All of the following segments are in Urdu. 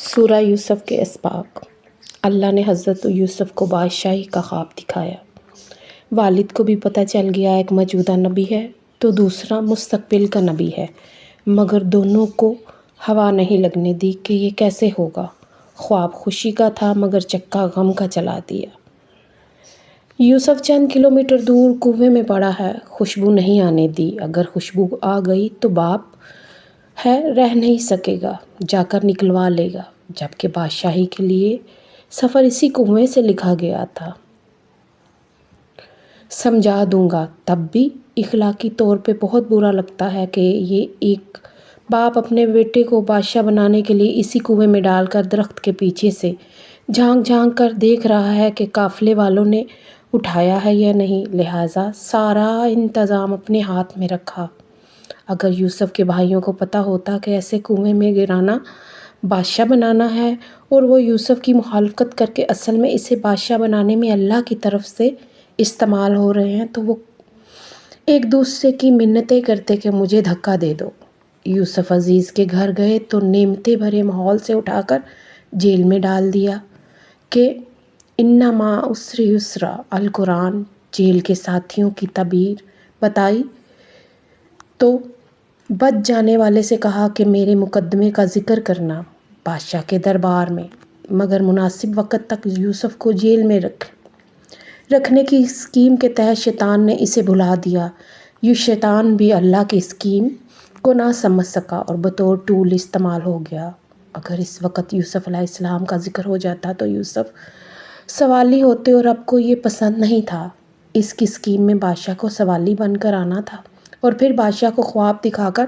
سورہ یوسف کے اسباق۔ اللہ نے حضرت یوسف کو بادشاہی کا خواب دکھایا۔ والد کو بھی پتہ چل گیا ایک موجودہ نبی ہے تو دوسرا مستقبل کا نبی ہے، مگر دونوں کو ہوا نہیں لگنے دی کہ یہ کیسے ہوگا۔ خواب خوشی کا تھا مگر چکا غم کا چلا دیا۔ یوسف چند کلومیٹر دور کنویں میں پڑا ہے، خوشبو نہیں آنے دی۔ اگر خوشبو آ گئی تو باپ ہے رہ نہیں سکے گا، جا کر نکلوا لے گا، جبکہ بادشاہی کے لیے سفر اسی کنویں سے لکھا گیا تھا۔ سمجھا دوں گا، تب بھی اخلاقی طور پہ بہت برا لگتا ہے کہ یہ ایک باپ اپنے بیٹے کو بادشاہ بنانے کے لیے اسی کنویں میں ڈال کر درخت کے پیچھے سے جھانک جھانک کر دیکھ رہا ہے کہ قافلے والوں نے اٹھایا ہے یا نہیں، لہٰذا سارا انتظام اپنے ہاتھ میں رکھا۔ اگر یوسف کے بھائیوں کو پتہ ہوتا کہ ایسے کنویں میں گرانا بادشاہ بنانا ہے اور وہ یوسف کی مخالفت کر کے اصل میں اسے بادشاہ بنانے میں اللہ کی طرف سے استعمال ہو رہے ہیں، تو وہ ایک دوسرے کی منتیں کرتے کہ مجھے دھکا دے دو۔ یوسف عزیز کے گھر گئے تو نعمتیں بھرے ماحول سے اٹھا کر جیل میں ڈال دیا کہ اِنَّ مَعَ الْعُسْرِ یُسْرًا، القرآن جیل کے ساتھیوں کی تعبیر بتائی تو بچ جانے والے سے کہا کہ میرے مقدمے کا ذکر کرنا بادشاہ کے دربار میں، مگر مناسب وقت تک یوسف کو جیل میں رکھنے کی اسکیم کے تحت شیطان نے اسے بھلا دیا۔ یہ شیطان بھی اللہ کی اسکیم کو نہ سمجھ سکا اور بطور ٹول استعمال ہو گیا۔ اگر اس وقت یوسف علیہ السلام کا ذکر ہو جاتا تو یوسف سوالی ہوتے اور رب کو یہ پسند نہیں تھا۔ اس کی اسکیم میں بادشاہ کو سوالی بن کر آنا تھا اور پھر بادشاہ کو خواب دکھا کر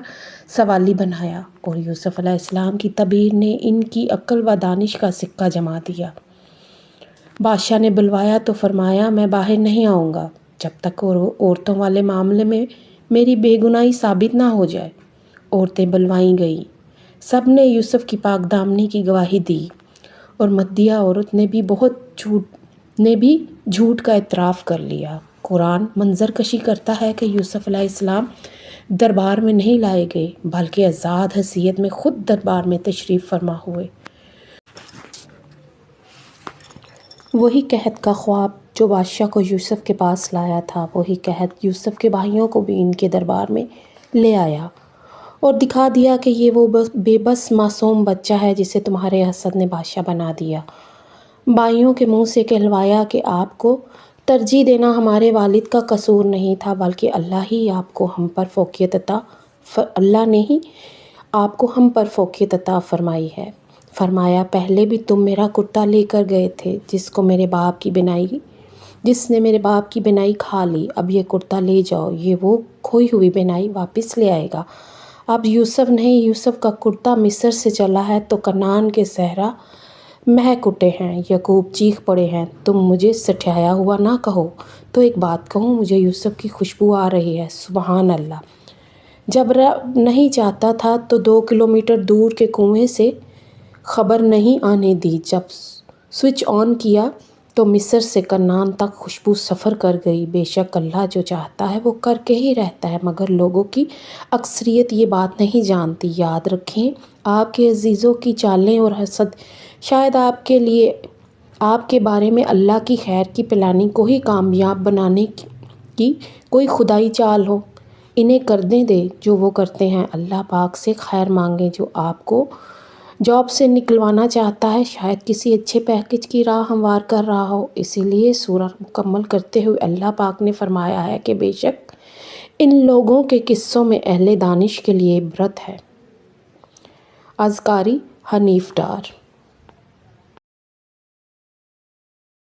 سوالی بنایا، اور یوسف علیہ السلام کی تعبیر نے ان کی عقل و دانش کا سکہ جما دیا۔ بادشاہ نے بلوایا تو فرمایا میں باہر نہیں آؤں گا جب تک عورتوں والے معاملے میں میری بے گناہی ثابت نہ ہو جائے۔ عورتیں بلوائی گئیں، سب نے یوسف کی پاک دامنی کی گواہی دی، اور مدیہ عورت نے بھی جھوٹ کا اعتراف کر لیا۔ قرآن منظر کشی کرتا ہے کہ یوسف علیہ السلام دربار میں نہیں لائے گئے بلکہ آزاد حیثیت میں خود دربار میں تشریف فرما ہوئے۔ وہی قحط کا خواب جو بادشاہ کو یوسف کے پاس لایا تھا، وہی قحط یوسف کے بھائیوں کو بھی ان کے دربار میں لے آیا اور دکھا دیا کہ یہ وہ بے بس معصوم بچہ ہے جسے تمہارے حسد نے بادشاہ بنا دیا۔ بھائیوں کے منہ سے کہلوایا کہ آپ کو ترجیح دینا ہمارے والد کا قصور نہیں تھا بلکہ اللہ نے ہی آپ کو ہم پر فوقیت عطا فرمائی ہے۔ فرمایا پہلے بھی تم میرا کرتا لے کر گئے تھے جس نے میرے باپ کی بینائی کھا لی، اب یہ کرتا لے جاؤ، یہ وہ کھوئی ہوئی بینائی واپس لے آئے گا۔ اب یوسف نہیں، یوسف کا کرتا مصر سے چلا ہے تو کنعان کے صحرا مہک اٹھے ہیں۔ یعقوب چیخ پڑے ہیں، تم مجھے سٹھایا ہوا نہ کہو تو ایک بات کہوں، مجھے یوسف کی خوشبو آ رہی ہے۔ سبحان اللہ! جب رب نہیں چاہتا تھا تو 2 کلومیٹر دور کے کنویں سے خبر نہیں آنے دی، جب سوئچ آن کیا تو مصر سے کنعان تک خوشبو سفر کر گئی۔ بے شک اللہ جو چاہتا ہے وہ کر کے ہی رہتا ہے، مگر لوگوں کی اکثریت یہ بات نہیں جانتی۔ یاد رکھیں آپ کے عزیزوں کی چالیں اور حسد شاید آپ کے بارے میں اللہ کی خیر کی پلاننگ کو ہی کامیاب بنانے کی کوئی خدائی چال ہو۔ انہیں کرنے دیں جو وہ کرتے ہیں، اللہ پاک سے خیر مانگیں جو آپ کو جاب سے نکلوانا چاہتا ہے، شاید کسی اچھے پیکیج کی راہ ہموار کر رہا ہو۔ اسی لیے سورہ مکمل کرتے ہوئے اللہ پاک نے فرمایا ہے کہ بے شک ان لوگوں کے قصوں میں اہل دانش کے لیے عبرت ہے۔ اذکاری حنیف ڈار۔